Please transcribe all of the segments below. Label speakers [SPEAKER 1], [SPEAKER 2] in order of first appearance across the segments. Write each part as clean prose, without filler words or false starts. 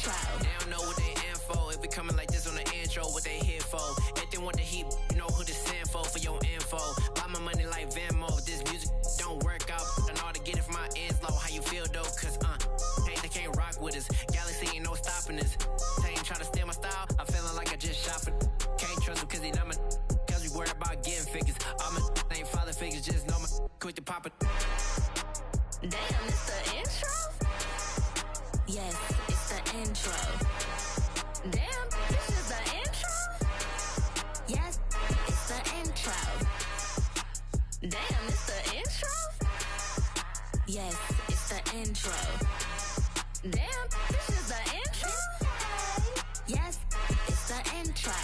[SPEAKER 1] intro.
[SPEAKER 2] They don't know what they in for. If we coming like this on the intro, what they here for? If they want the heat, you know who to send for your info. Buy my money like Venmo. If this music don't work out, I know how to get it from my ends low. How you feel though? Cause hey, they can't rock with us. Galaxy ain't no stopping us. They ain't try to steal my style. I'm feeling like I just shopping. Can't trust them cause they not my. Cause we worried about getting figures. All my ain't father figures. Just know my quick to pop it.
[SPEAKER 1] Damn, it's the intro? Yes, it's the intro. Damn, this is the intro? Yes, it's the intro. Damn, it's the intro? Yes, it's the intro. Damn, this is the intro? Yes, it's the intro.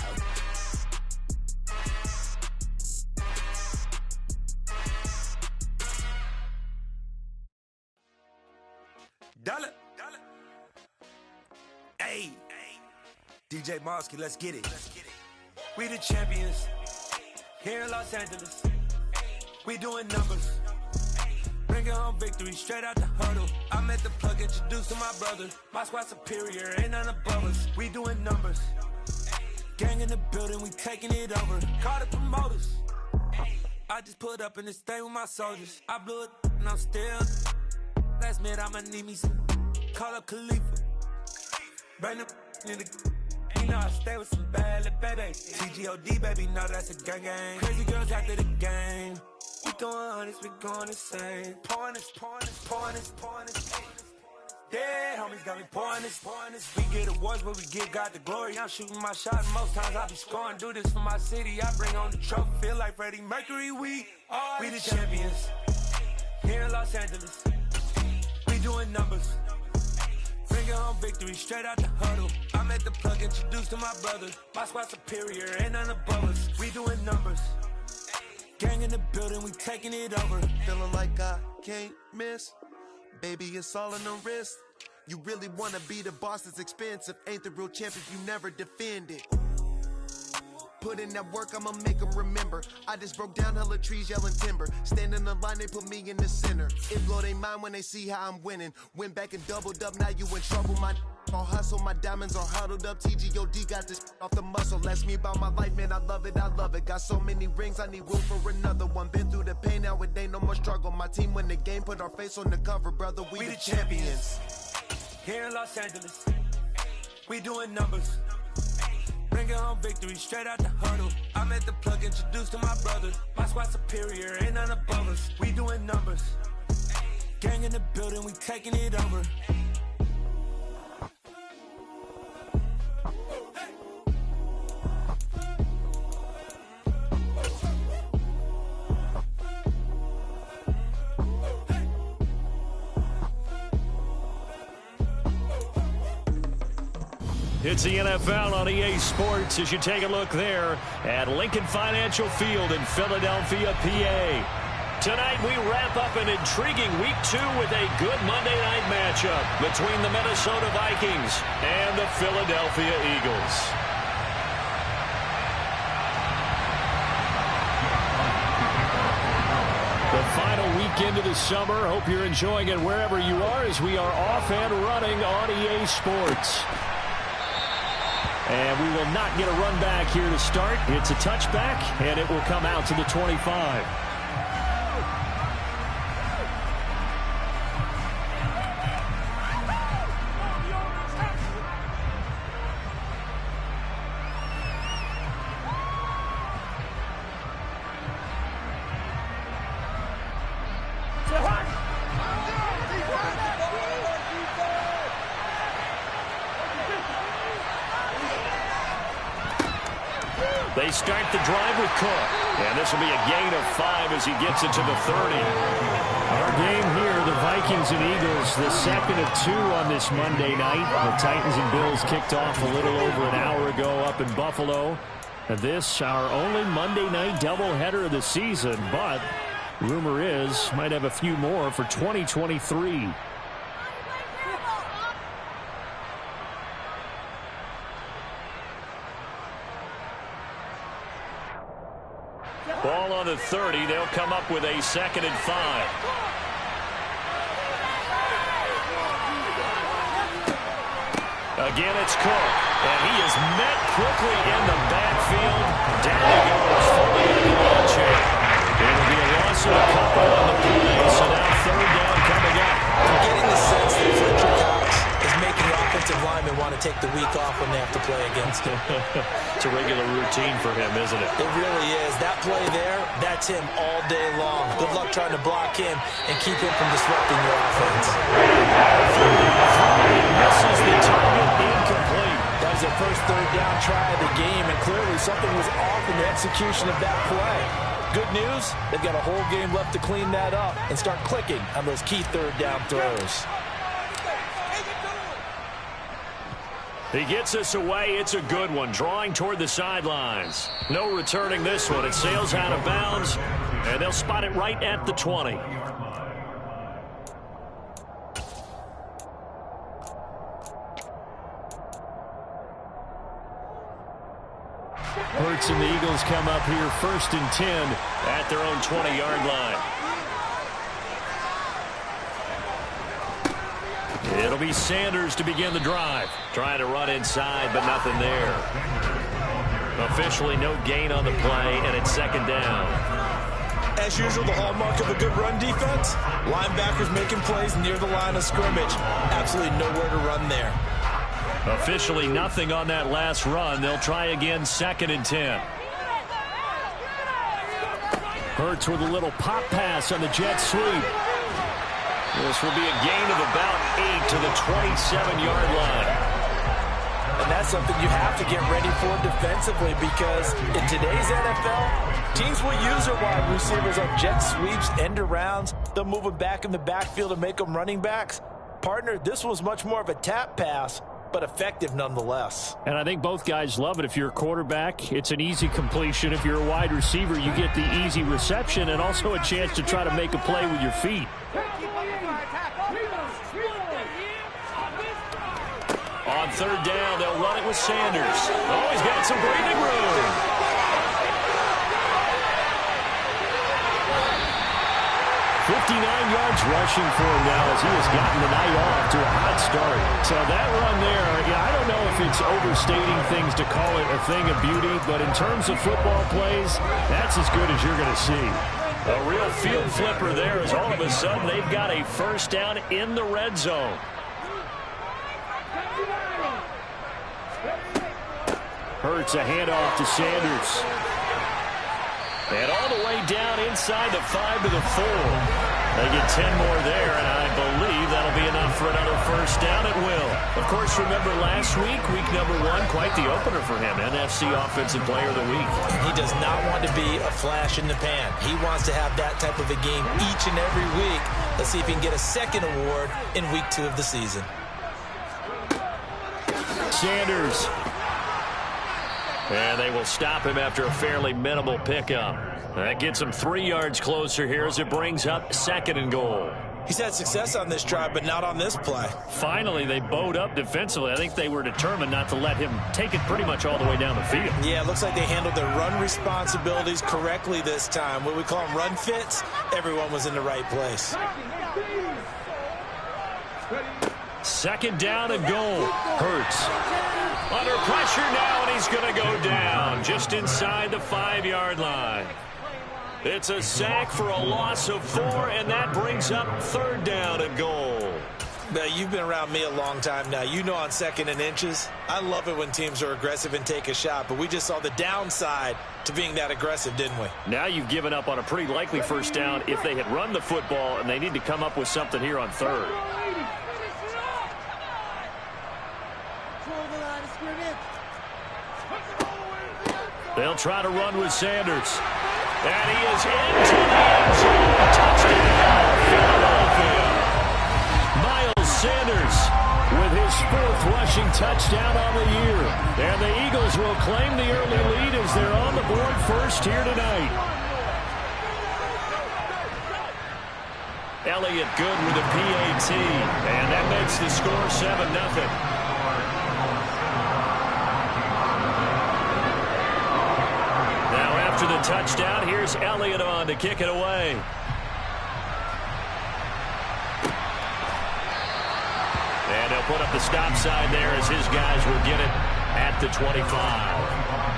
[SPEAKER 3] Dollar. Hey. DJ Mosky, let's get it. We the champions here in Los Angeles. We doing numbers. Bringing home victory straight out the huddle. I'm at the plug, introduced to my brother. My squad superior, ain't none above us. We doing numbers. Gang in the building, we taking it over. Call the promoters. I just put up in this thing with my soldiers. I blew it and I'm still. Last minute, I'ma need me some. Call up Khalifa. Bring the in the. You know I stay with some bad little baby. TGOD, baby, know that's a gang gang. Crazy girls after the game. We throwing hundreds, we going insane. Pouring this. Dead homies got me pouring this. We get awards, but we give God the glory. I'm shooting my shot, and most times I be scoring. Do this for my city, I bring on the trophy. Feel like Freddie Mercury, we the champions here in Los Angeles. We doing numbers. Bringing home victory straight out the huddle. I'm at the plug, introduced to my brother. My squad superior, ain't none above us. We doing numbers. Gang in the building, we taking it over.
[SPEAKER 4] Feeling like I can't miss. Baby, it's all in the wrist. You really wanna be the boss, it's expensive. Ain't the real champ if you never defend it. Put in that work, I'ma make them remember. I just broke down hella trees, yelling timber. Stand in the line, they put me in the center. It blow they mind when they see how I'm winning. Went back and doubled up, now you in trouble. My all hustle, my diamonds are huddled up. TGOD got this off the muscle. Ask me about my life, man, I love it. Got so many rings, I need room for another one. Been through the pain, now it ain't no more struggle. My team win the game, put our face on the cover, brother. We the champions.
[SPEAKER 3] Here in Los Angeles, we doing numbers. Bringing home victory straight out the huddle. I'm at the plug, introduced to my brother. My squad superior, ain't none above us. We doing numbers. Gang in the building, we taking it over.
[SPEAKER 5] It's the NFL on EA Sports as you take a look there at Lincoln Financial Field in Philadelphia, PA. Tonight we wrap up an intriguing Week 2 with a good Monday night matchup between the Minnesota Vikings and the Philadelphia Eagles. The final weekend of the summer. Hope you're enjoying it wherever you are as we are off and running on EA Sports. And we will not get a run back here to start. It's a touchback, and it will come out to the 25. They start the drive with Cook. And this will be a gain of 5 as he gets it to the 30. Our game here, the Vikings and Eagles, the second of 2 on this Monday night. The Titans and Bills kicked off a little over an hour ago up in Buffalo. And this, our only Monday night doubleheader of the season. But rumor is, might have a few more for 2023. Ball on the 30. They'll come up with a 2nd and 5. Again, it's Cook. And he is met quickly in the backfield. Down he goes, falling in the launcher. It'll be a loss of a couple on the play. So now third down coming up.
[SPEAKER 6] I'm getting the sense that Fletcher Cox is making offensive linemen want to take the week off when they have to play against him.
[SPEAKER 5] It's a regular routine for him, isn't it?
[SPEAKER 6] It really is. That play there, that's him all day long. Good luck trying to block him and keep him from disrupting your offense.
[SPEAKER 5] Misses the target, incomplete.
[SPEAKER 6] That was their first third down try of the game, and clearly something was off in the execution of that play. Good news, they've got a whole game left to clean that up and start clicking on those key third down throws.
[SPEAKER 5] He gets us away. It's a good one. Drawing toward the sidelines. No returning this one. It sails out of bounds, and they'll spot it right at the 20. Hurts and the Eagles come up here 1st and 10 at their own 20-yard line. It'll be Sanders to begin the drive. Trying to run inside, but nothing there. Officially no gain on the play, and it's 2nd down.
[SPEAKER 6] As usual, the hallmark of a good run defense, linebackers making plays near the line of scrimmage. Absolutely nowhere to run there.
[SPEAKER 5] Officially nothing on that last run. They'll try again 2nd and 10. Hurts with a little pop pass on the jet sweep. This will be a gain of about 8 to the 27-yard line.
[SPEAKER 6] And that's something you have to get ready for defensively, because in today's NFL, teams will use their wide receivers on jet sweeps, end arounds. They'll move them back in the backfield and make them running backs. Partner, this was much more of a tap pass, but effective nonetheless.
[SPEAKER 5] And I think both guys love it. If you're a quarterback, it's an easy completion. If you're a wide receiver, you get the easy reception and also a chance to try to make a play with your feet. On 3rd down, they'll run it with Sanders. Oh, he's got some breathing room. 59 yards rushing for him now as he has gotten the night off to a hot start. So that run there, I don't know if it's overstating things to call it a thing of beauty, but in terms of football plays, that's as good as you're going to see. A real field flipper there as all of a sudden they've got a 1st down in the red zone. Hurts a handoff to Sanders. And all the way down inside the 5 to the 4. They get 10 more there, and I believe that'll be enough for another 1st down. It will. Of course, remember last week number 1, quite the opener for him. NFC Offensive Player of the Week.
[SPEAKER 6] He does not want to be a flash in the pan. He wants to have that type of a game each and every week. Let's see if he can get a 2nd award in week 2 of the season.
[SPEAKER 5] Sanders. And they will stop him after a fairly minimal pickup. That gets him 3 yards closer here as it brings up 2nd and goal.
[SPEAKER 6] He's had success on this drive, but not on this play.
[SPEAKER 5] Finally, they bowed up defensively. I think they were determined not to let him take it pretty much all the way down the field.
[SPEAKER 6] Yeah, it looks like they handled their run responsibilities correctly this time. What we call them run fits, everyone was in the right place.
[SPEAKER 5] 2nd down and goal. Hurts. Under pressure now, and he's going to go down just inside the 5-yard line. It's a sack for a loss of 4, and that brings up 3rd down and goal.
[SPEAKER 6] Now, you've been around me a long time now. You know on 2nd and inches, I love it when teams are aggressive and take a shot, but we just saw the downside to being that aggressive, didn't we?
[SPEAKER 5] Now you've given up on a pretty likely 1st down if they had run the football, and they need to come up with something here on 3rd. They'll try to run with Sanders. And he is into the end zone. Touchdown, Philadelphia. Miles Sanders with his 4th rushing touchdown on the year. And the Eagles will claim the early lead as they're on the board first here tonight. Elliott good with a PAT. And that makes the score 7-0. After the touchdown, here's Elliott on to kick it away. And And they'll put up the stop sign there as his guys will get it at the 25.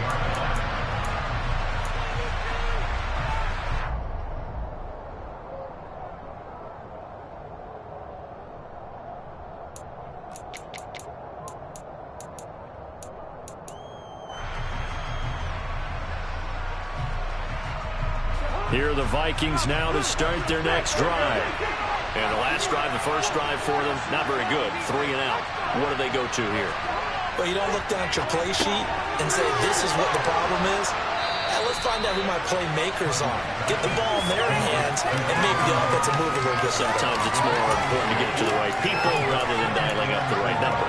[SPEAKER 5] Here are the Vikings now to start their next drive. And the last drive, the first drive for them, not very good. 3 and out. What do they go to here?
[SPEAKER 6] Well, you don't look down at your play sheet and say, this is what the problem is. Let's find out who my playmakers are. Get the ball in their hands and maybe the offense will move a little bit.
[SPEAKER 5] Sometimes it's more important to get it to the right people rather than dialing up the right number.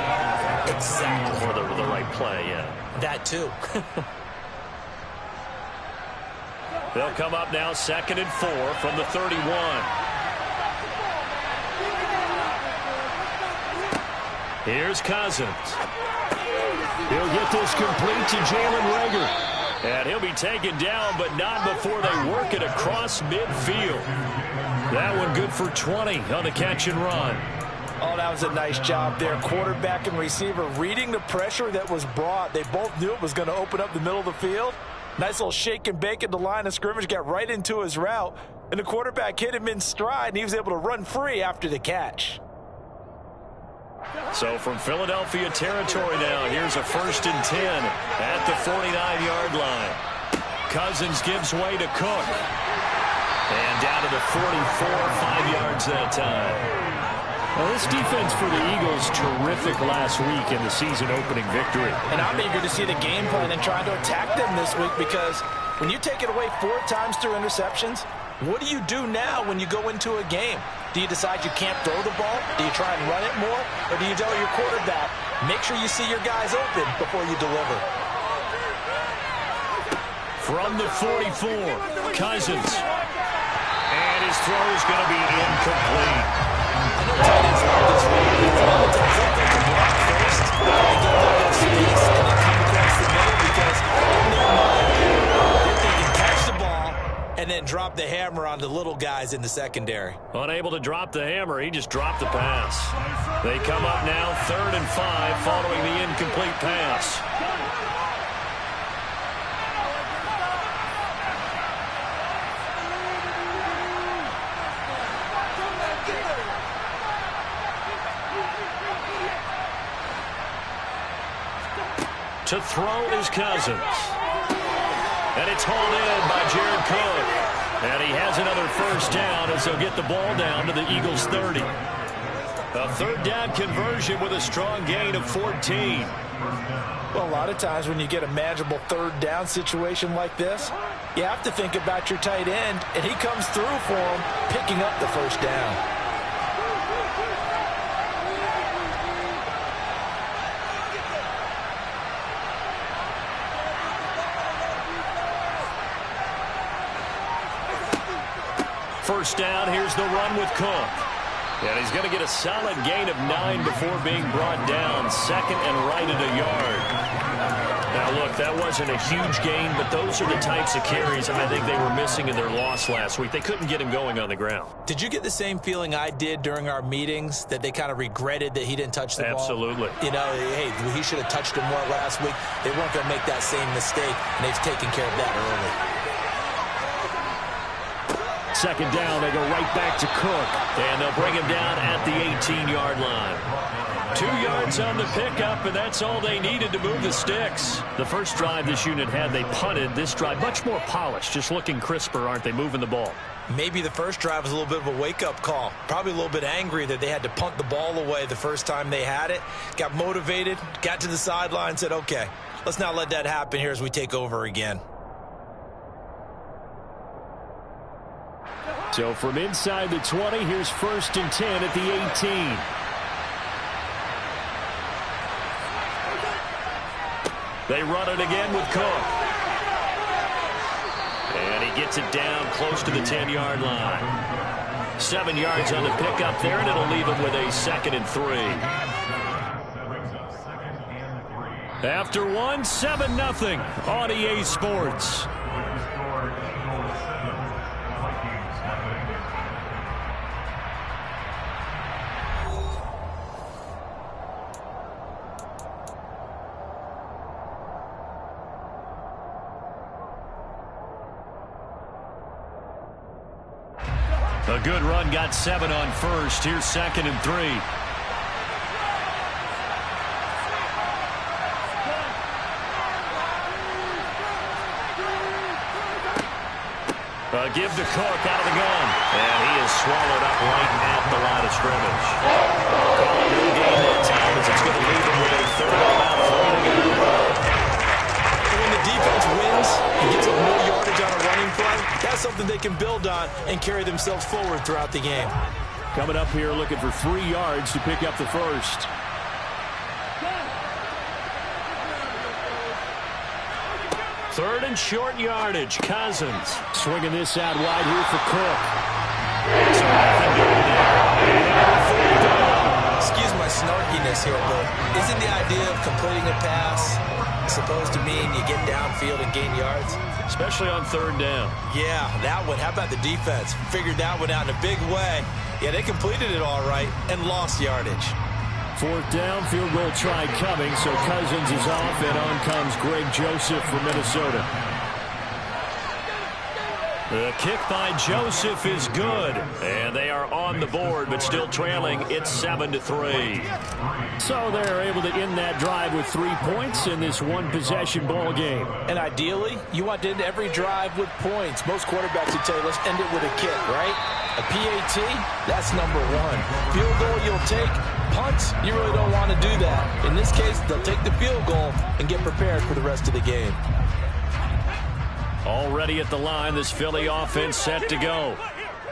[SPEAKER 6] Exactly.
[SPEAKER 5] Or the right play, yeah.
[SPEAKER 6] That too.
[SPEAKER 5] They'll come up now 2nd and 4 from the 31. Here's Cousins. He'll get this complete to Jalen Reagor. And he'll be taken down, but not before they work it across midfield. That one good for 20 on the catch and run.
[SPEAKER 6] Oh, that was a nice job there. Quarterback and receiver reading the pressure that was brought. They both knew it was going to open up the middle of the field. Nice little shake and bake at the line of scrimmage, got right into his route, and the quarterback hit him in stride, and he was able to run free after the catch.
[SPEAKER 5] So from Philadelphia territory now, here's a 1st and 10 at the 49-yard line. Cousins gives way to Cook. And down to the 44, 5 yards that time. Well, this defense for the Eagles, terrific last week in the season-opening victory.
[SPEAKER 6] And I'm eager to see the game plan and trying to attack them this week because when you take it away 4 times through interceptions, what do you do now when you go into a game? Do you decide you can't throw the ball? Do you try and run it more? Or do you tell your quarterback, make sure you see your guys open before you deliver?
[SPEAKER 5] From the 44, Cousins. And his throw is going to be incomplete.
[SPEAKER 6] I know tight ends love this one. It's all the times they can block first, and get a little bit of space, and then come across the middle because in their mind, they're thinking catch the ball and then drop the hammer on the little guys in the secondary.
[SPEAKER 5] Unable to drop the hammer, he just dropped the pass. They come up now 3rd and 5 following the incomplete pass. To throw is Cousins. And it's hauled in by Jared Cook. And he has another 1st down as they'll get the ball down to the Eagles' 30. A 3rd down conversion with a strong gain of 14.
[SPEAKER 6] Well, a lot of times when you get a manageable 3rd down situation like this, you have to think about your tight end, and he comes through for him, picking up the 1st down.
[SPEAKER 5] First down, here's the run with Cook. And he's going to get a solid gain of 9 before being brought down. 2nd and right at a yard. Now, look, that wasn't a huge gain, but those are the types of carries I think they were missing in their loss last week. They couldn't get him going on the ground.
[SPEAKER 6] Did you get the same feeling I did during our meetings, that they kind of regretted that he didn't touch the ball?
[SPEAKER 5] Absolutely.
[SPEAKER 6] You know, hey, he should have touched him more last week. They weren't going to make that same mistake, and they've taken care of that early.
[SPEAKER 5] 2nd down, they go right back to Cook. And they'll bring him down at the 18-yard line. 2 yards on the pickup, and that's all they needed to move the sticks. The first drive this unit had, they punted. This drive, much more polished, just looking crisper, aren't they, moving the ball?
[SPEAKER 6] Maybe the first drive was a little bit of a wake-up call. Probably a little bit angry that they had to punt the ball away the first time they had it. Got motivated, got to the sideline, said, okay, let's not let that happen here as we take over again.
[SPEAKER 5] So from inside the 20, here's 1st and 10 at the 18. They run it again with Cook. And he gets it down close to the 10-yard line. 7 yards on the pickup there, and it'll leave him with a 2nd and 3. After one, 7-0 on EA Sports. A good run, got 7 on first. Here's 2nd and 3. Give to Cook out of the gun. And he is swallowed up right at the line of scrimmage. Call it no gain that time as it's going to leave him with a 3rd and about 3 to go.
[SPEAKER 6] When the defense wins and gets a more yardage on a running play, that's something they can build on and carry themselves forward throughout the game.
[SPEAKER 5] Coming up here looking for 3 yards to pick up the first. Third and short yardage. Cousins swinging this out wide here for Cook. So nothing doing there.
[SPEAKER 6] Excuse my snarkiness here, but isn't the idea of completing a pass supposed to mean you get downfield and gain yards?
[SPEAKER 5] Especially on 3rd down.
[SPEAKER 6] Yeah, that one. How about the defense? Figured that one out in a big way. Yeah, they completed it all right and lost yardage.
[SPEAKER 5] 4th down, field goal try coming, so Cousins is off, and on comes Greg Joseph from Minnesota. The kick by Joseph is good, and they are on the board, but still trailing. It's 7-3. So they're able to end that drive with 3 points in this one-possession ball game.
[SPEAKER 6] And ideally, you want to end every drive with points. Most quarterbacks would tell you, let's end it with a kick, right? A PAT, that's number 1. Field goal you'll take. Punts, you really don't want to do that. In this case, they'll take the field goal and get prepared for the rest of the game.
[SPEAKER 5] Already at the line, this Philly offense set to go.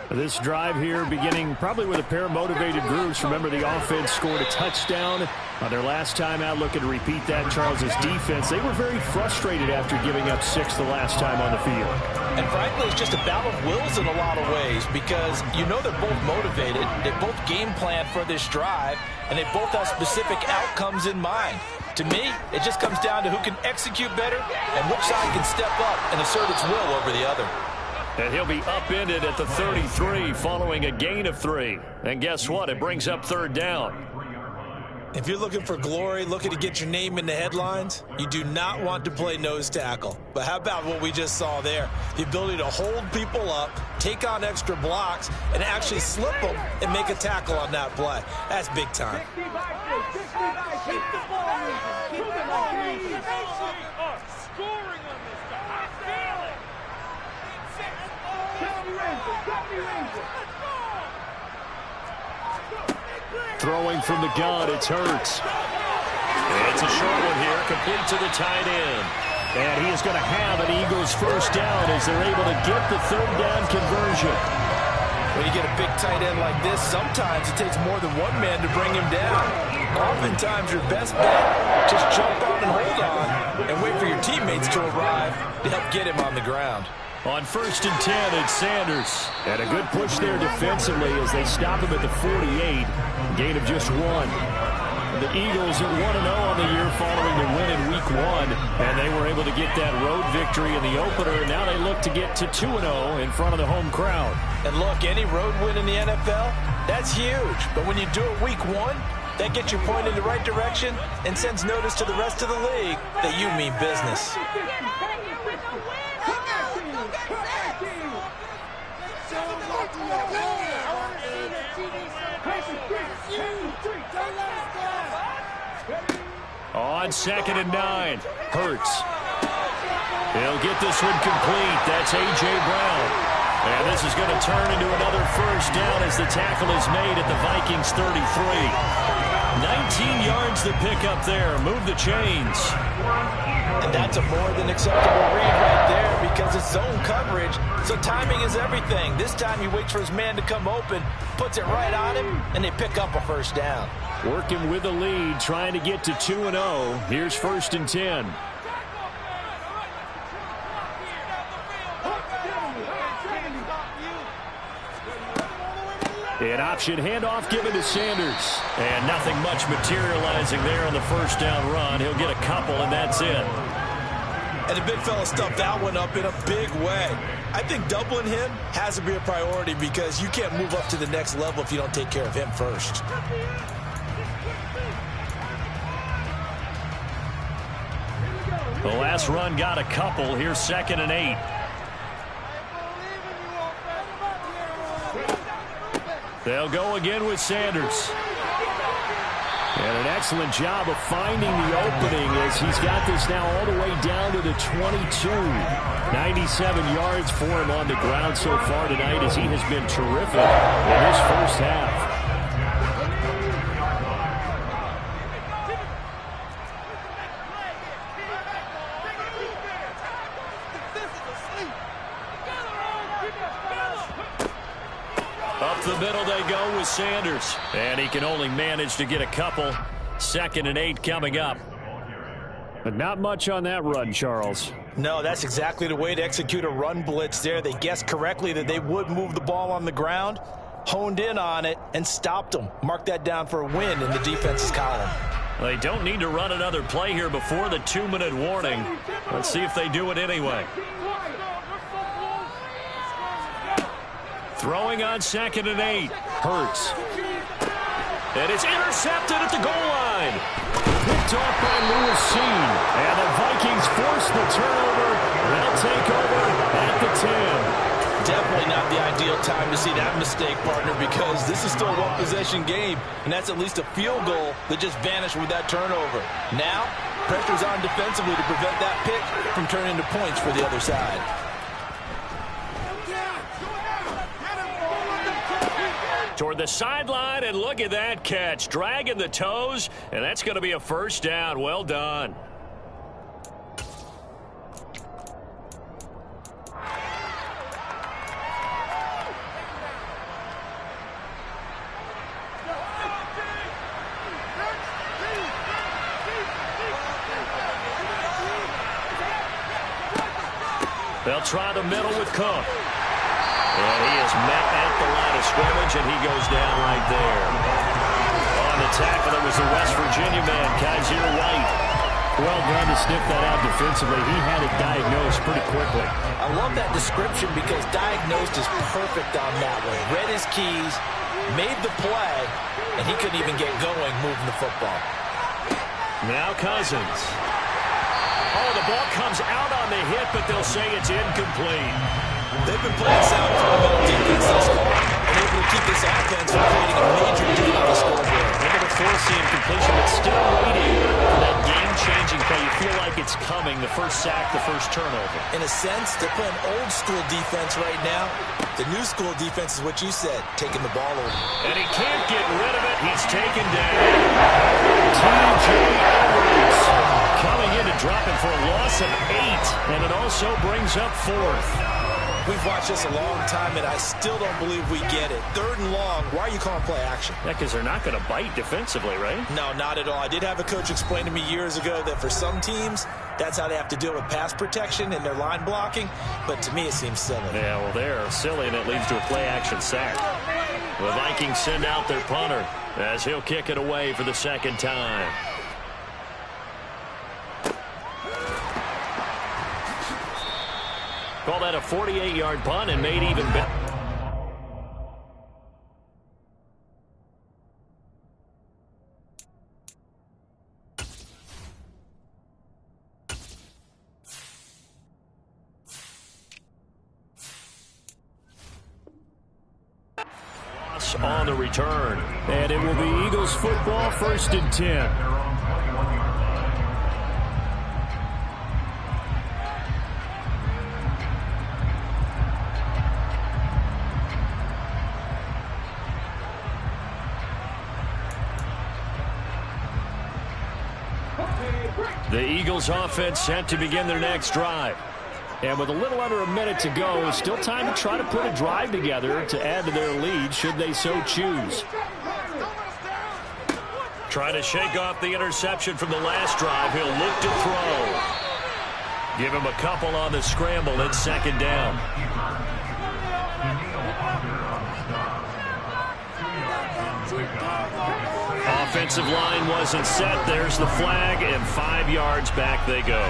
[SPEAKER 5] This drive here beginning probably with a pair of motivated groups. Remember, the offense scored a touchdown on their last time out. Looking to repeat that. Charles's defense, they were very frustrated after giving up 6 the last time on the field.
[SPEAKER 6] And frankly, it's just a battle of wills in a lot of ways because you know they're both motivated. They both game plan for this drive, and they both have specific outcomes in mind. To me, it just comes down to who can execute better and which side can step up and assert its will over the other.
[SPEAKER 5] And he'll be upended at the 33 following a gain of 3. And guess what? It brings up 3rd down.
[SPEAKER 6] If you're looking for glory, looking to get your name in the headlines, you do not want to play nose tackle. But how about what we just saw there? The ability to hold people up, take on extra blocks, and actually slip them and make a tackle on that play. That's big time.
[SPEAKER 5] Throwing from the gun, it's Hurts. It's a short one here, complete to the tight end. And he is going to have an Eagles first down as they're able to get the 3rd down conversion.
[SPEAKER 6] When you get a big tight end like this, sometimes it takes more than one man to bring him down. Oftentimes your best bet, just jump on and hold on and wait for your teammates to arrive to help get him on the ground.
[SPEAKER 5] On 1st and 10, it's Sanders. And a good push there defensively as they stop him at the 48. Gain of just 1. The Eagles at 1-0 on the year following the win in Week 1. And they were able to get that road victory in the opener. And now they look to get to 2-0 in front of the home crowd.
[SPEAKER 6] And look, any road win in the NFL, that's huge. But when you do it Week 1, that gets you pointed in the right direction and sends notice to the rest of the league that you mean business.
[SPEAKER 5] On 2nd and 9, Hurts. He'll get this one complete. That's A.J. Brown. And this is going to turn into another first down as the tackle is made at the Vikings 33. 19 yards to pick up there. Move the chains.
[SPEAKER 6] And that's a more than acceptable read right there because it's zone coverage, so timing is everything. This time he waits for his man to come open, puts it right on him, and they pick up a first down.
[SPEAKER 5] Working with the lead, trying to get to 2-0. Here's 1st and 10. An option handoff given to Sanders. And nothing much materializing there on the first down run. He'll get a couple, and that's it.
[SPEAKER 6] And the big fella stuffed that one up in a big way. I think doubling him has to be a priority because you can't move up to the next level if you don't take care of him first.
[SPEAKER 5] The last run got a couple. Here's 2nd and 8. They'll go again with Sanders. And an excellent job of finding the opening as he's got this now all the way down to the 22. 97 yards for him on the ground so far tonight as he has been terrific in his first half. Up the middle they go with Sanders. And he can only manage to get a couple. 2nd and 8 coming up. But not much on that run, Charles.
[SPEAKER 6] No, that's exactly the way to execute a run blitz there. They guessed correctly that they would move the ball on the ground, honed in on it, and stopped them. Mark that down for a win in the defense's column.
[SPEAKER 5] They don't need to run another play here before the 2-minute warning. Let's see if they do it anyway. Throwing on 2nd and 8. Hurts. And it's intercepted at the goal line. Picked off by Lewis Seen. And the Vikings force the turnover. They'll take over at the 10.
[SPEAKER 6] Definitely not the ideal time to see that mistake, partner, because this is still a one-possession game, and that's at least a field goal that just vanished with that turnover. Now, pressure's on defensively to prevent that pick from turning into points for the other side.
[SPEAKER 5] Toward the sideline, and look at that catch. Dragging the toes, and that's going to be a first down. Well done. They'll try the middle with Cook. And he is met at the line of scrimmage, and he goes down right there. On the tackle, it was the West Virginia man, Kaiser White. Well done to sniff that out defensively. He had it diagnosed pretty quickly.
[SPEAKER 6] I love that description because diagnosed is perfect on that one. Read his keys, made the play, and he couldn't even get going moving the football.
[SPEAKER 5] Now Cousins. Oh, the ball comes out on the hit, but they'll say it's incomplete.
[SPEAKER 6] They've been playing sound fundamental defense thus far and able to keep this offense from creating a major deal on the scoreboard.
[SPEAKER 5] Able to force the incompletion, but still waiting for that game-changing play. You feel like it's coming, the first sack, the first turnover.
[SPEAKER 6] In a sense, they're playing old-school defense right now. The new-school defense is what you said, taking the ball over.
[SPEAKER 5] And he can't get rid of it. He's taken down. T.J. Edwards coming in to drop it for a loss of 8, and it also brings up 4th.
[SPEAKER 6] We've watched this a long time, and I still don't believe we get it. 3rd and long, why are you calling play action?
[SPEAKER 5] Yeah, because they're not going to bite defensively, right?
[SPEAKER 6] No, not at all. I did have a coach explain to me years ago that for some teams, that's how they have to deal with pass protection and their line blocking, but to me it seems silly.
[SPEAKER 5] Yeah, well, they're silly, and it leads to a play-action sack. The Vikings send out their punter as he'll kick it away for the 2nd time. Call that a 48-yard punt and made even better. On the return. And it will be Eagles football, 1st and 10. The Eagles offense set to begin their next drive. And with a little under a minute to go, still time to try to put a drive together to add to their lead should they so choose. Trying to shake off the interception from the last drive. He'll look to throw. Give him a couple on the scramble. It's 2nd down. Offensive line wasn't set. There's the flag, and 5 yards back they go.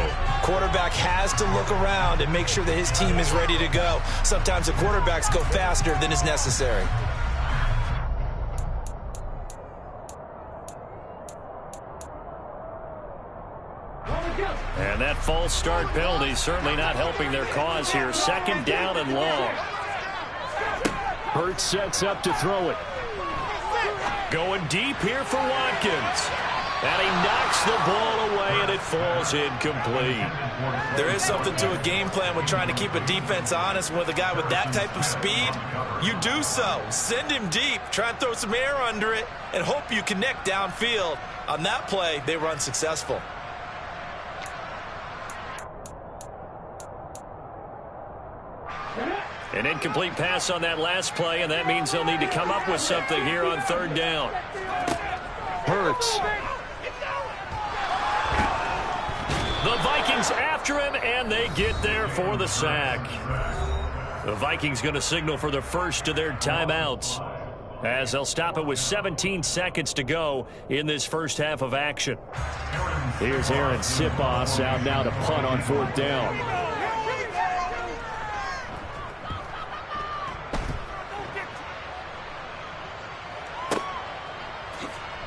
[SPEAKER 6] Quarterback has to look around and make sure that his team is ready to go. Sometimes the quarterbacks go faster than is necessary.
[SPEAKER 5] And that false start penalty certainly not helping their cause here. 2nd down and long. Hurts sets up to throw it. Going deep here for Watkins. And he knocks the ball away, and it falls incomplete.
[SPEAKER 6] There is something to a game plan when trying to keep a defense honest. With a guy with that type of speed, you do so. Send him deep, try and throw some air under it, and hope you connect downfield. On that play, they were unsuccessful.
[SPEAKER 5] An incomplete pass on that last play, and that means they'll need to come up with something here on third down. Hurts. The Vikings after him, and they get there for the sack. The Vikings going to signal for the first of their timeouts, as they'll stop it with 17 seconds to go in this first half of action. Here's Aaron Sipos out now to punt on fourth down.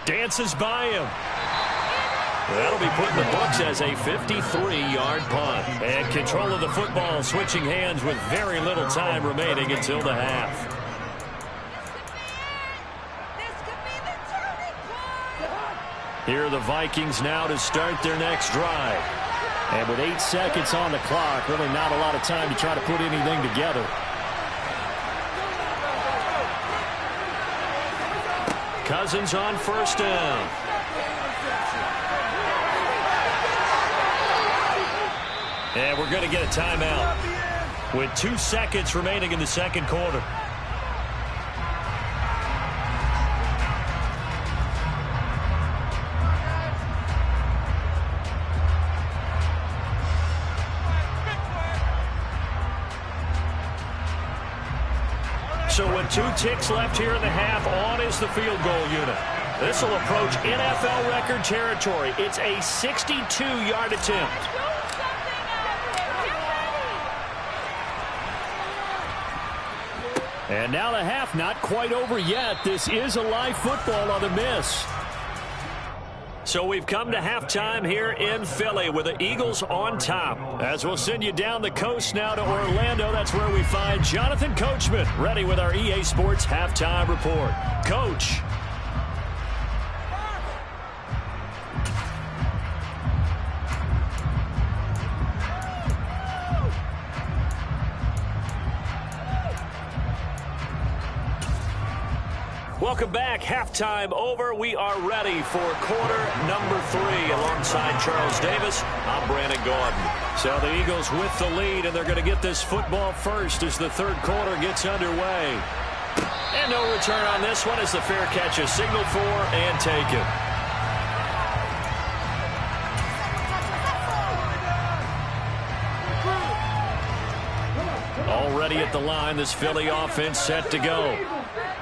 [SPEAKER 5] Dances by him. That'll be put in the books as a 53-yard punt. And control of the football switching hands with very little time remaining until the half. Here are the Vikings now to start their next drive. And with 8 seconds on the clock, really not a lot of time to try to put anything together. Cousins on first down. And we're going to get a timeout with 2 seconds remaining in the second quarter. So with 2 ticks left here in the half, on is the field goal unit. This will approach NFL record territory. It's a 62-yard attempt. And now the half not quite over yet. This is a live football on the miss. So we've come to halftime here in Philly with the Eagles on top. As we'll send you down the coast now to Orlando, that's where we find Jonathan Coachman ready with our EA Sports halftime report. Coach. Welcome back. Halftime over. We are ready for quarter number 3. Alongside Charles Davis, I'm Brandon Gordon. So the Eagles with the lead, and they're going to get this football first as the third quarter gets underway. And no return on this one as the fair catch is signaled for and taken. Already at the line, this Philly offense set to go.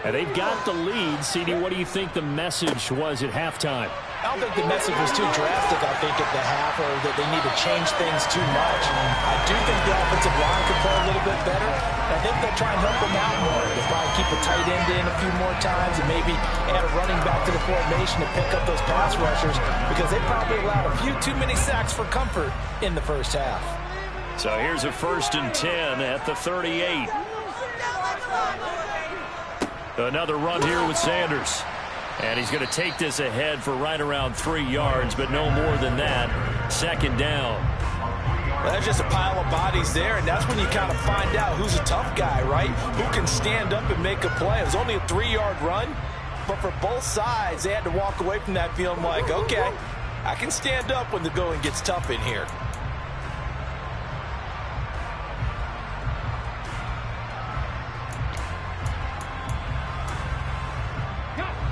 [SPEAKER 5] And they've got the lead. CD, what do you think the message was at halftime?
[SPEAKER 6] I don't think the message was too drastic, I think, at the half, or that they need to change things too much. I do think the offensive line could play a little bit better. I think they'll try and help them out more. They'll probably keep a tight end in a few more times and maybe add a running back to the formation to pick up those pass rushers, because they probably allowed a few too many sacks for comfort in the first half.
[SPEAKER 5] So here's a 1st and 10 at the 38. Another run here with Sanders. And he's going to take this ahead for right around 3 yards, but no more than that. 2nd down.
[SPEAKER 6] Well, that's just a pile of bodies there, and that's when you kind of find out who's a tough guy, right? Who can stand up and make a play. It was only a 3-yard run, but for both sides, they had to walk away from that feeling like, okay, I can stand up when the going gets tough in here.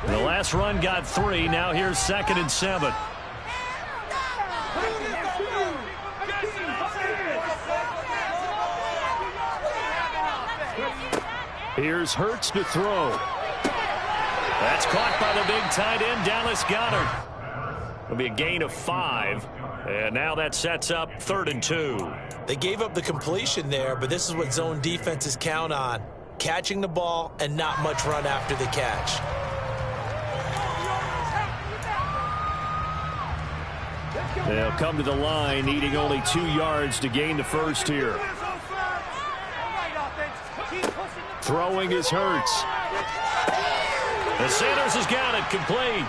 [SPEAKER 5] The last run got 3. Now here's 2nd and 7. Here's Hurts to throw. That's caught by the big tight end, Dallas Goedert. It'll be a gain of 5. And now that sets up 3rd and 2.
[SPEAKER 6] They gave up the completion there, but this is what zone defenses count on. Catching the ball and not much run after the catch.
[SPEAKER 5] They'll come to the line, needing only 2 yards to gain the first here. Throwing is Hurts. And Sanders has got it complete.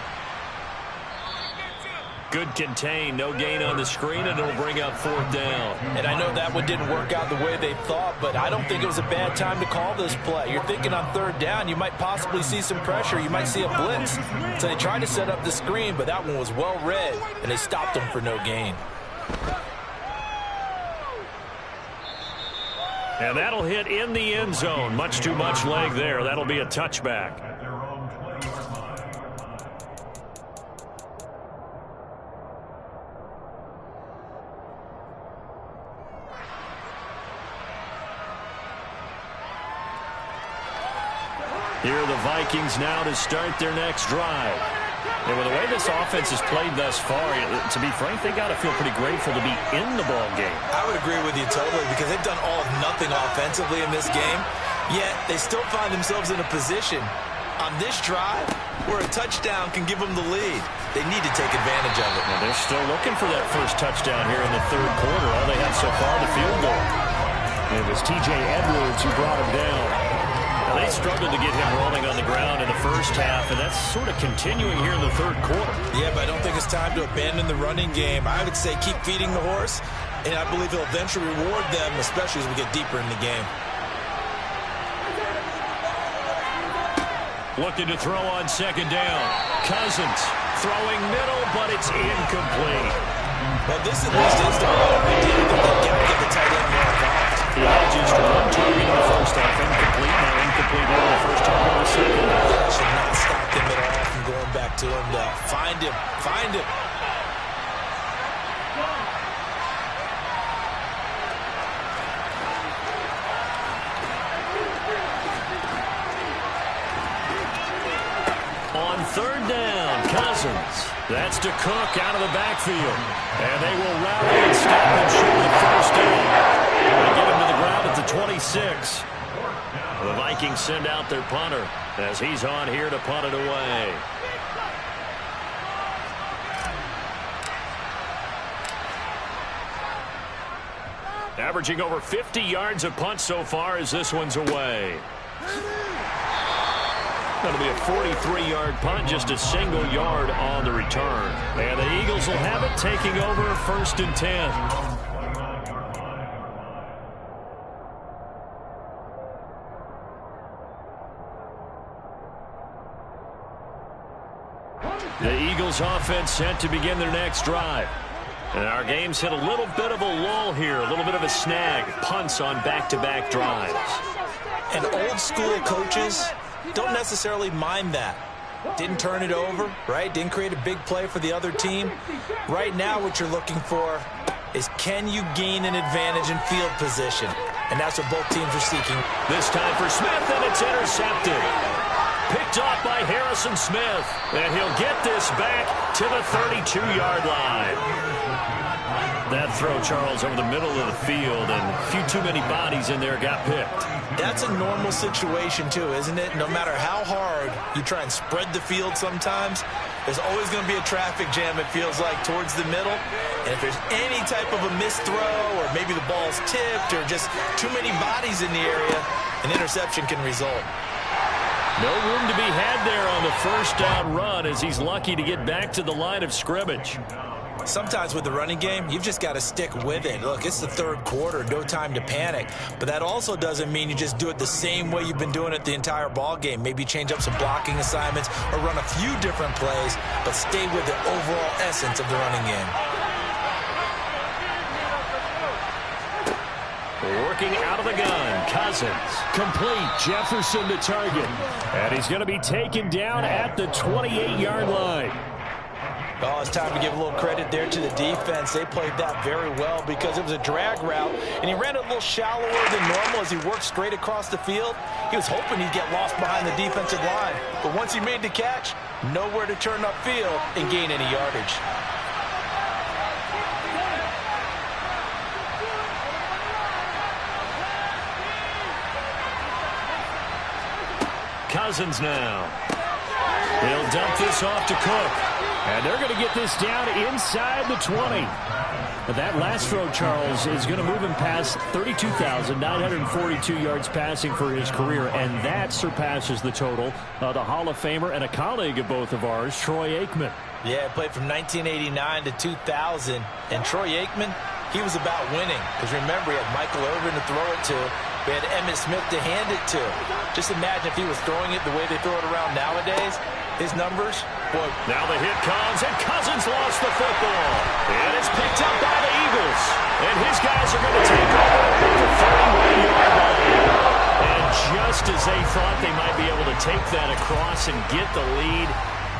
[SPEAKER 5] Good contain, no gain on the screen, and it'll bring up 4th down.
[SPEAKER 6] And I know that one didn't work out the way they thought, but I don't think it was a bad time to call this play. You're thinking on 3rd down, you might possibly see some pressure. You might see a blitz. So they tried to set up the screen, but that one was well read, and they stopped them for no gain.
[SPEAKER 5] And that'll hit in the end zone. Much too much leg there. That'll be a touchback. Here are the Vikings now to start their next drive. And with the way this offense has played thus far, to be frank, they got to feel pretty grateful to be in the ball game.
[SPEAKER 6] I would agree with you totally because they've done all of nothing offensively in this game, yet they still find themselves in a position on this drive where a touchdown can give them the lead. They need to take advantage of it.
[SPEAKER 5] Now they're still looking for that first touchdown here in the 3rd quarter. All they have so far, the field goal. It was T.J. Edwards who brought him down. Now, they struggled to get him rolling on the ground in the first half, and that's sort of continuing here in the 3rd quarter.
[SPEAKER 6] Yeah, but I don't think it's time to abandon the running game. I would say keep feeding the horse, and I believe he'll eventually reward them, especially as we get deeper in the game.
[SPEAKER 5] Looking to throw on 2nd down. Cousins throwing middle, but it's incomplete.
[SPEAKER 6] Well, this at least is the right idea. They've got to get the tight end more involved.
[SPEAKER 5] He had just 1 target in the first half, incomplete. Now incomplete here in the first target in the second.
[SPEAKER 6] That should not stop them at all from going back to him to find him. Find him.
[SPEAKER 5] On 3rd down, Cousins. That's to Cook out of the backfield. And they will rally and stop him short of 1st down. They get him to the ground at the 26. The Vikings send out their punter as he's on here to punt it away. Averaging over 50 yards a punt so far as this one's away. Going to be a 43-yard punt, just a single yard on the return. And the Eagles will have it, taking over 1st and 10. The Eagles offense set to begin their next drive. And our game's hit a little bit of a lull here, a little bit of a snag. Punts on back-to-back drives.
[SPEAKER 6] And old-school coaches don't necessarily mind that. Didn't turn it over, right? Didn't create a big play for the other team. Right now what you're looking for is can you gain an advantage in field position? And that's what both teams are seeking.
[SPEAKER 5] This time for Smith, and it's intercepted. Picked off by Harrison Smith. And he'll get this back to the 32-yard line. That throw, Charles, over the middle of the field, and a few too many bodies in there got picked.
[SPEAKER 6] That's a normal situation, too, isn't it? No matter how hard you try and spread the field sometimes, there's always going to be a traffic jam, it feels like, towards the middle. And if there's any type of a missed throw, or maybe the ball's tipped, or just too many bodies in the area, an interception can result.
[SPEAKER 5] No room to be had there on the 1st down run as he's lucky to get back to the line of scrimmage.
[SPEAKER 6] Sometimes with the running game, you've just got to stick with it. Look, it's the 3rd quarter, no time to panic. But that also doesn't mean you just do it the same way you've been doing it the entire ball game. Maybe change up some blocking assignments or run a few different plays, but stay with the overall essence of the running game.
[SPEAKER 5] Working out of the gun, Cousins. Complete, Jefferson to target. And he's going to be taken down at the 28-yard line.
[SPEAKER 6] Oh, it's time to give a little credit there to the defense. They played that very well because it was a drag route, and he ran a little shallower than normal as he worked straight across the field. He was hoping he'd get lost behind the defensive line, but once he made the catch, nowhere to turn upfield and gain any yardage.
[SPEAKER 5] Cousins now. They'll dump this off to Cook. And they're going to get this down inside the 20. That last throw, Charles, is going to move him past 32,942 yards passing for his career, and that surpasses the total of the Hall of Famer and a colleague of both of ours, Troy Aikman.
[SPEAKER 6] Yeah, he played from 1989 to 2000, and Troy Aikman, he was about winning. Because remember, he had Michael Irvin to throw it to. We had Emmitt Smith to hand it to. Just imagine if he was throwing it the way they throw it around nowadays. His numbers, boy.
[SPEAKER 5] Now the hit comes, and Cousins lost the football. And it's picked up by the Eagles. And his guys are going to take over at the 31-yard line. And just as they thought they might be able to take that across and get the lead,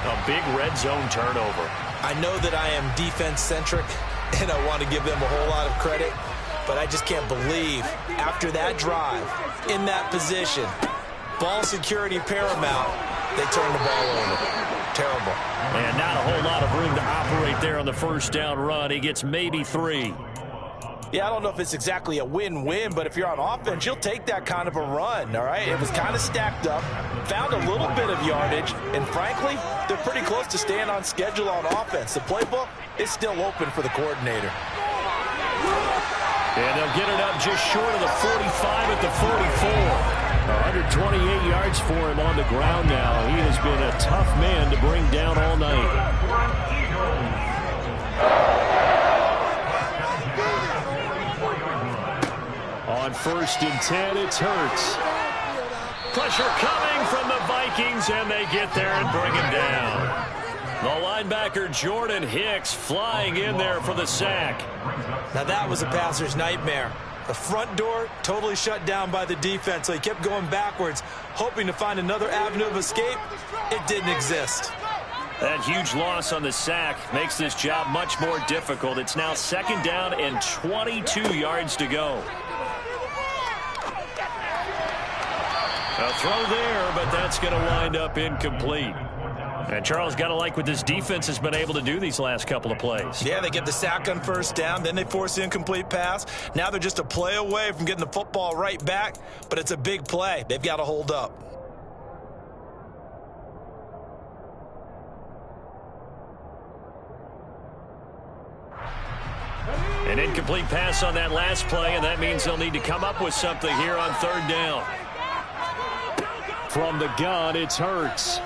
[SPEAKER 5] a big red zone turnover.
[SPEAKER 6] I know that I am defense-centric, and I want to give them a whole lot of credit, but I just can't believe after that drive, in that position, ball security paramount, they turned the ball over. Terrible.
[SPEAKER 5] And not a whole lot of room to operate there on the first down run. He gets maybe 3.
[SPEAKER 6] Yeah, I don't know if it's exactly a win-win, but if you're on offense, you'll take that kind of a run, all right? It was kind of stacked up, found a little bit of yardage, and frankly, they're pretty close to staying on schedule on offense. The playbook is still open for the coordinator.
[SPEAKER 5] And they'll get it up just short of the 45 at the 44. 128 yards for him on the ground now. He has been a tough man to bring down all night. On 1st and 10, it's Hurts. Pressure coming from the Vikings, and they get there and bring him down. The linebacker Jordan Hicks flying in there for the sack.
[SPEAKER 6] Now that was a passer's nightmare. The front door totally shut down by the defense, so he kept going backwards, hoping to find another avenue of escape. It didn't exist.
[SPEAKER 5] That huge loss on the sack makes this job much more difficult. It's now 2nd down and 22 yards to go. A throw there, but that's going to wind up incomplete. And Charles, got to like what this defense has been able to do these last couple of plays.
[SPEAKER 6] Yeah, they get the sack on 1st down, then they force the incomplete pass. Now they're just a play away from getting the football right back, but it's a big play. They've got to hold up.
[SPEAKER 5] An incomplete pass on that last play, and that means they'll need to come up with something here on 3rd down. From the gun, it's Hurts.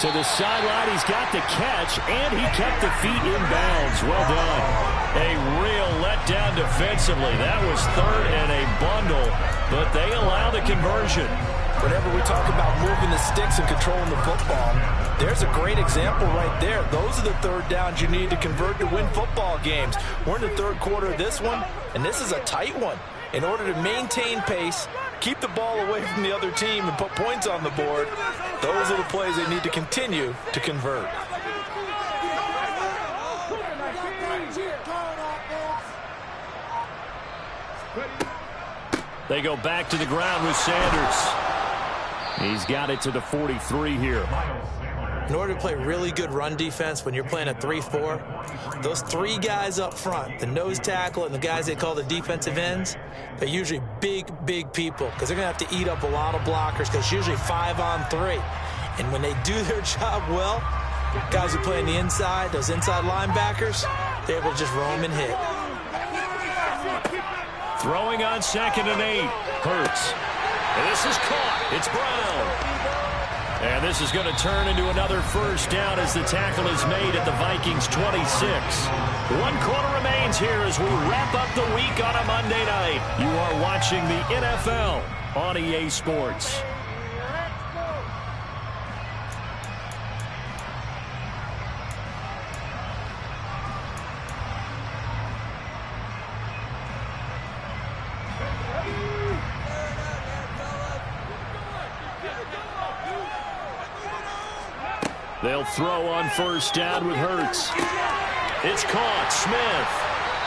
[SPEAKER 5] To the sideline, he's got the catch, and he kept the feet in bounds. Well done. A real letdown defensively. That was 3rd and a bundle, but they allow the conversion.
[SPEAKER 6] Whenever we talk about moving the sticks and controlling the football, there's a great example right there. Those are the 3rd downs you need to convert to win football games. We're in the 3rd quarter of this one, and this is a tight one. In order to maintain pace, keep the ball away from the other team, and put points on the board, those are the plays they need to continue to convert.
[SPEAKER 5] They go back to the ground with Sanders. He's got it to the 43 here.
[SPEAKER 6] In order to play really good run defense when you're playing a 3-4, those 3 guys up front, the nose tackle and the guys they call the defensive ends, they're usually big, big people because they're going to have to eat up a lot of blockers because it's usually 5 on 3. And when they do their job well, guys who play on the inside, those inside linebackers, they're able to just roam and hit.
[SPEAKER 5] Throwing on 2nd and 8. Hurts. And this is caught. It's Brown. And this is going to turn into another 1st down as the tackle is made at the Vikings 26. 1 quarter remains here as we wrap up the week on a Monday night. You are watching the NFL on EA Sports. They'll throw on 1st down with Hurts. It's caught. Smith.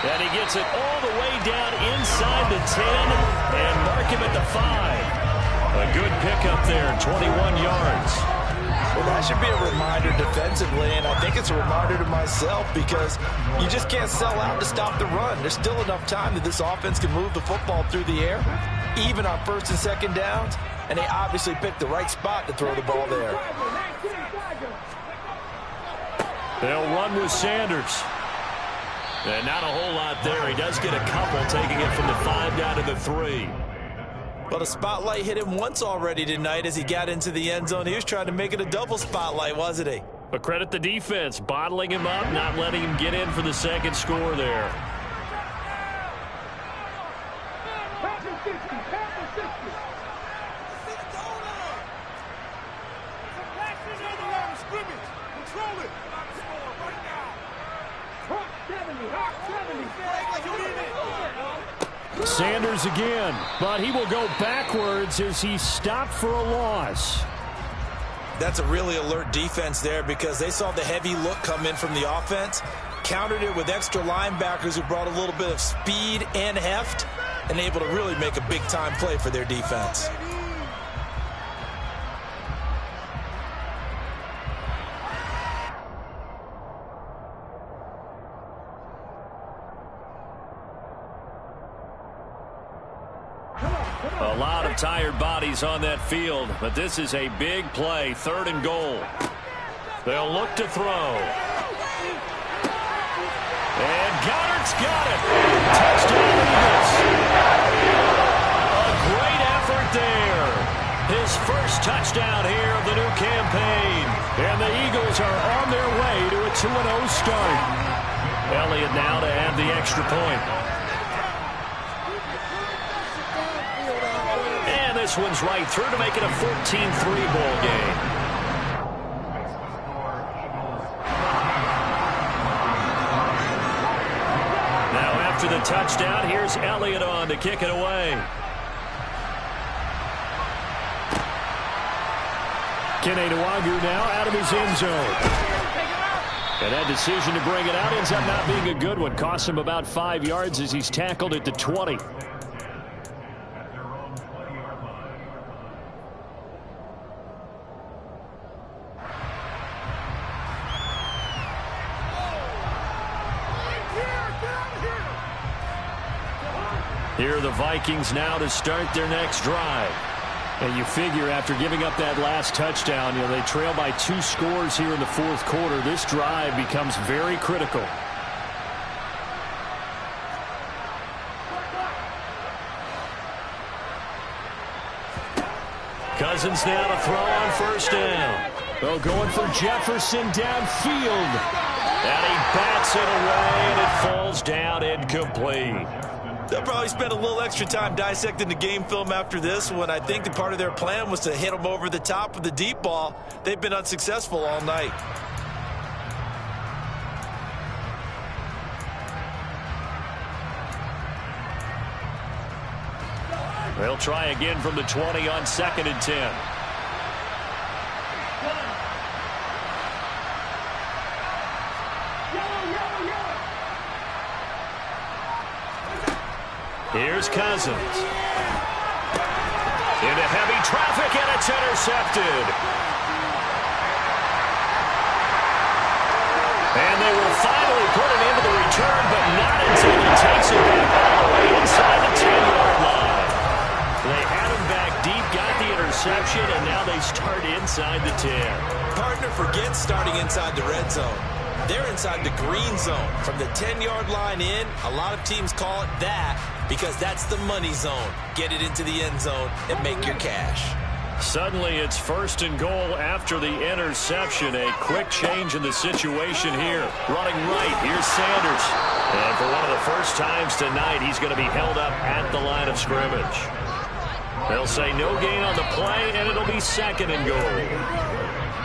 [SPEAKER 5] And he gets it all the way down inside the 10 and mark him at the 5. A good pickup there, 21 yards.
[SPEAKER 6] Well, that should be a reminder defensively, and I think it's a reminder to myself because you just can't sell out to stop the run. There's still enough time that this offense can move the football through the air, even on 1st and 2nd downs, and they obviously picked the right spot to throw the ball there.
[SPEAKER 5] They'll run with Sanders. And not a whole lot there. He does get a couple, taking it from the 5 down to the 3.
[SPEAKER 6] Well, the spotlight hit him once already tonight as he got into the end zone. He was trying to make it a double spotlight, wasn't he?
[SPEAKER 5] But credit the defense, bottling him up, not letting him get in for the second score there. Sanders again, but he will go backwards as he stopped for a loss.
[SPEAKER 6] That's a really alert defense there because they saw the heavy look come in from the offense, countered it with extra linebackers who brought a little bit of speed and heft, and able to really make a big-time play for their defense.
[SPEAKER 5] A lot of tired bodies on that field, but this is a big play, 3rd and goal. They'll look to throw. And Goddard's got it. Touchdown Eagles. A great effort there. His first touchdown here of the new campaign. And the Eagles are on their way to a 2-0 start. Elliott now to add the extra point. This one's right through to make it a 14-3 ball game. Now after the touchdown, here's Elliott on to kick it away. Kene Nwangwu now out of his end zone. And that decision to bring it out ends up not being a good one. Costs him about 5 yards as he's tackled at the 20. Here are the Vikings now to start their next drive. And you figure after giving up that last touchdown, they trail by 2 scores here in the 4th quarter. This drive becomes very critical. Cousins now to throw on 1st down. Oh, going for Jefferson downfield. And he bats it away, and it falls down incomplete.
[SPEAKER 6] They'll probably spend a little extra time dissecting the game film after this one. I think that part of their plan was to hit them over the top with the deep ball. They've been unsuccessful all night.
[SPEAKER 5] They'll try again from the 20 on 2nd and 10. Here's Cousins. Into heavy traffic, and it's intercepted. And they will finally put it into the return, but not until he takes it back all the way inside the 10-yard line. They had him back deep, got the interception, and now they start inside the 10.
[SPEAKER 6] Partner forgets starting inside the red zone. They're inside the green zone. From the 10-yard line in, a lot of teams call it that because that's the money zone. Get it into the end zone and make your cash.
[SPEAKER 5] Suddenly it's 1st and goal after the interception. A quick change in the situation here. Running right, here's Sanders. And for one of the first times tonight, he's going to be held up at the line of scrimmage. They'll say no gain on the play, and it'll be 2nd and goal.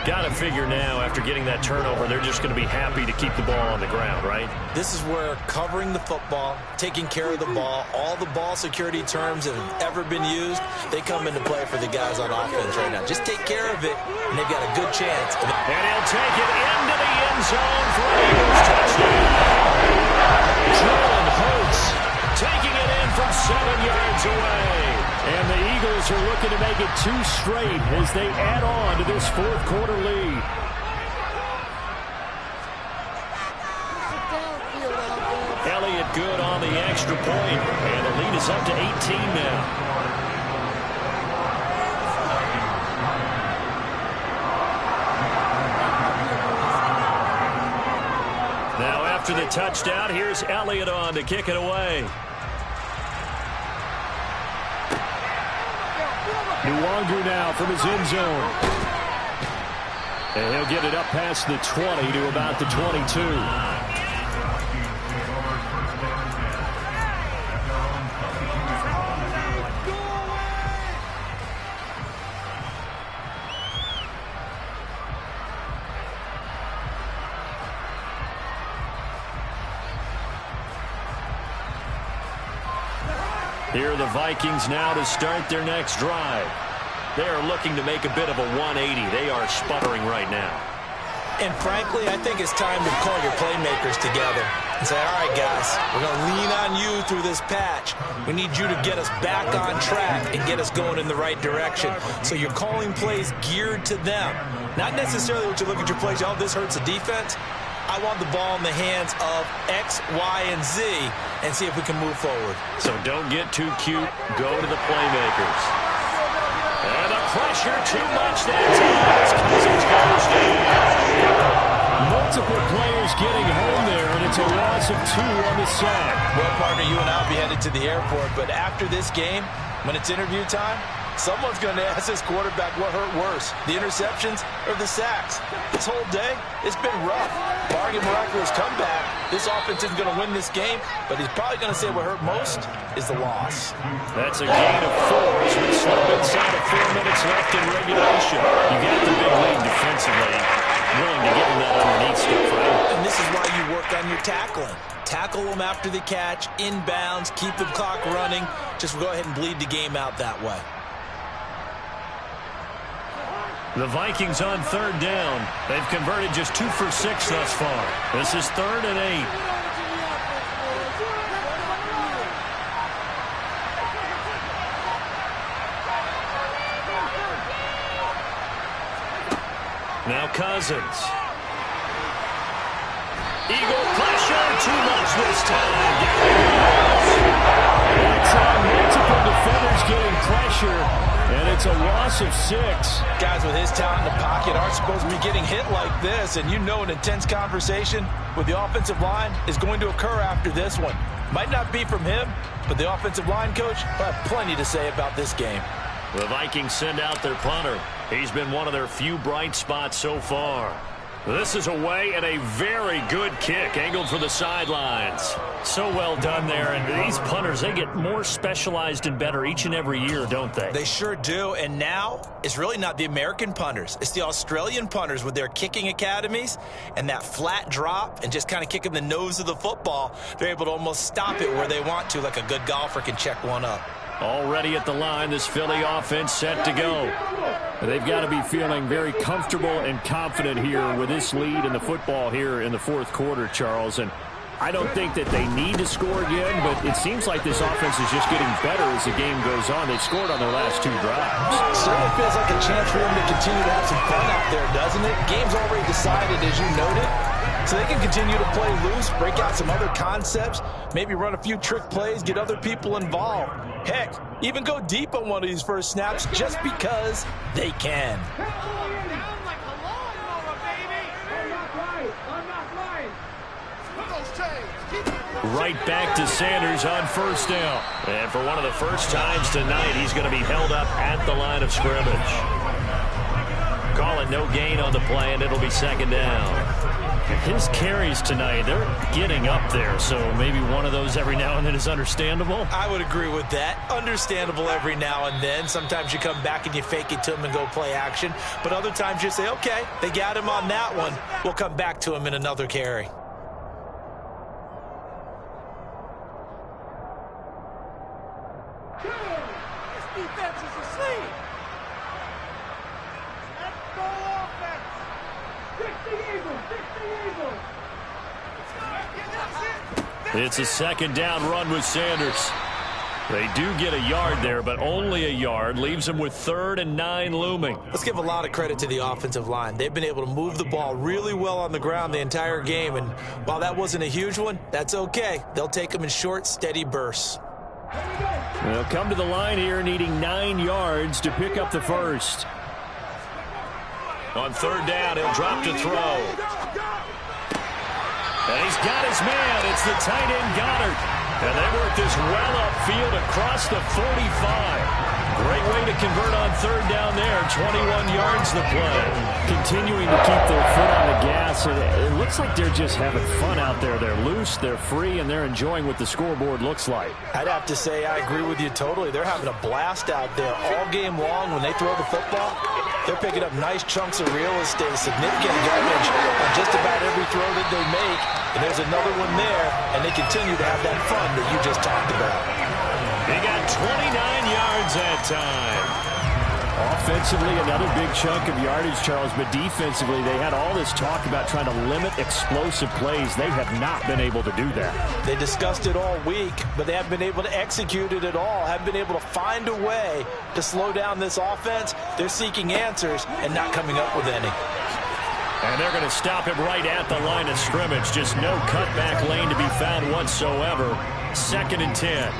[SPEAKER 5] Got to figure now, after getting that turnover, they're just going to be happy to keep the ball on the ground, right?
[SPEAKER 6] This is where covering the football, taking care of the ball, all the ball security terms that have ever been used, they come into play for the guys on offense right now. Just take care of it, and they've got a good chance.
[SPEAKER 5] And he'll take it into the end zone for an Eagles touchdown. Jalen Hurts taking it in from 7 yards away. And the Eagles are looking to make it 2 straight as they add on to this 4th quarter lead. Elliott good on the extra point, and the lead is up to 18 now. Now after the touchdown, here's Elliott on to kick it away. Nwangu now from his end zone. And he'll get it up past the 20 to about the 22. Here are the Vikings now to start their next drive. They are looking to make a bit of a 180. They are sputtering right now.
[SPEAKER 6] And frankly, I think it's time to call your playmakers together and say, all right, guys, we're going to lean on you through this patch. We need you to get us back on track and get us going in the right direction. So you're calling plays geared to them. Not necessarily what you look at your plays, oh, this hurts the defense. I want the ball in the hands of X, Y, and Z and see if we can move forward.
[SPEAKER 5] So don't get too cute. Go to the playmakers. And the pressure too much. That's it. Cousins goes down. Multiple players getting home there, and it's a loss of 2 on the sack.
[SPEAKER 6] Well, partner, you and I will be headed to the airport, but after this game, when it's interview time, someone's going to ask this quarterback what hurt worse, the interceptions or the sacks. This whole day, it's been rough. Barring a miraculous comeback, this offense isn't going to win this game, but he's probably going to say what hurt most is the loss.
[SPEAKER 5] That's a gain of 4 as we slip inside of 4 minutes left in regulation. You get the big lead defensively. Willing to give him that underneath stuff, right?
[SPEAKER 6] And this is why you work on your tackling. Tackle them after the catch, inbounds, keep the clock running. Just go ahead and bleed the game out that way.
[SPEAKER 5] The Vikings on 3rd down. They've converted just 2 for 6 thus far. This is 3rd and 8. Now Cousins. Eagle pressure, too much this time. It's multiple defenders getting pressure, and it's a loss of 6.
[SPEAKER 6] Guys with his talent in the pocket aren't supposed to be getting hit like this, and you know an intense conversation with the offensive line is going to occur after this one. Might not be from him, but the offensive line coach will have plenty to say about this game.
[SPEAKER 5] The Vikings send out their punter. He's been one of their few bright spots so far. This is away and a very good kick angled for the sidelines. So well done there. And these punters, they get more specialized and better each and every year, don't they?
[SPEAKER 6] They sure do. And now it's really not the American punters. It's the Australian punters with their kicking academies and that flat drop and just kind of kicking the nose of the football. They're able to almost stop it where they want to, like a good golfer can check one up.
[SPEAKER 5] Already at the line, this Philly offense set to go. They've got to be feeling very comfortable and confident here with this lead in the football here in the 4th quarter, Charles. And I don't think that they need to score again, but it seems like this offense is just getting better as the game goes on. They've scored on their last 2 drives.
[SPEAKER 6] Certainly feels like a chance for them to continue to have some fun out there, doesn't it? Game's already decided, as you noted. So they can continue to play loose, break out some other concepts, maybe run a few trick plays, get other people involved. Heck, even go deep on one of these first snaps just because they can.
[SPEAKER 5] Right back to Sanders on 1st down. And for one of the first times tonight, he's going to be held up at the line of scrimmage. Call it no gain on the play, and it'll be 2nd down. His carries tonight, they're getting up there, so maybe one of those every now and then is understandable.
[SPEAKER 6] I would agree with that. Understandable every now and then. Sometimes you come back and you fake it to him and go play action. But other times you say, okay, they got him on that one. We'll come back to him in another carry.
[SPEAKER 7] This defense is asleep. Let's go offense. Fix the Eagles. Fix the Eagles.
[SPEAKER 5] It's a 2nd down run with Sanders. They do get a yard there, but only a yard. Leaves them with 3rd and 9 looming.
[SPEAKER 6] Let's give a lot of credit to the offensive line. They've been able to move the ball really well on the ground the entire game, and while that wasn't a huge one, that's okay. They'll take them in short, steady bursts.
[SPEAKER 5] They'll come to the line here needing 9 yards to pick up the first. On 3rd down, he'll drop to throw. And he's got his man. It's the tight end Goddard. And they work this well upfield across the 45. Great way to convert on third down there. 21 yards to play. Continuing to keep their foot on the gas. It looks like they're just having fun out there. They're loose, they're free, and they're enjoying what the scoreboard looks like.
[SPEAKER 6] I'd have to say I agree with you totally. They're having a blast out there all game long. When they throw the football, they're picking up nice chunks of real estate, significant yardage on just about every throw that they make. And there's another one there, and they continue to have that fun that you just talked about.
[SPEAKER 5] They got 29 yards that time. Offensively, another big chunk of yardage, Charles, but defensively, they had all this talk about trying to limit explosive plays. They have not been able to do that.
[SPEAKER 6] They discussed it all week, but they haven't been able to execute it at all, haven't been able to find a way to slow down this offense. They're seeking answers and not coming up with any.
[SPEAKER 5] And they're going to stop him right at the line of scrimmage. Just no cutback lane to be found whatsoever. 2nd and 10.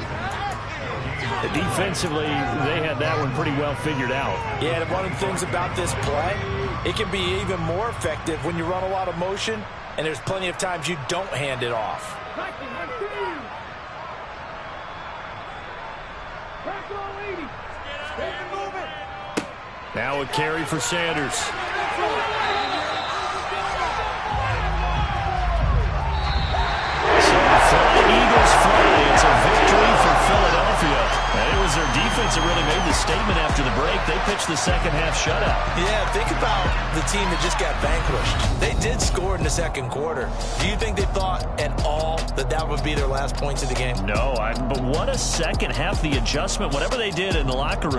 [SPEAKER 5] Defensively, they had that one pretty well figured out.
[SPEAKER 6] Yeah, and one of the things about this play, it can be even more effective when you run a lot of motion, and there's plenty of times you don't hand it off.
[SPEAKER 5] Now a carry for Sanders. Eagles fly. It's a victory for Philadelphia. And it was their defense that really made the statement after the break. They pitched the second half shutout.
[SPEAKER 6] Yeah, think about the team that just got vanquished. They did score in the second quarter. Do you think they thought at all that that would be their last points of the game?
[SPEAKER 5] No, but what a second half. The adjustment, whatever they did in the locker room.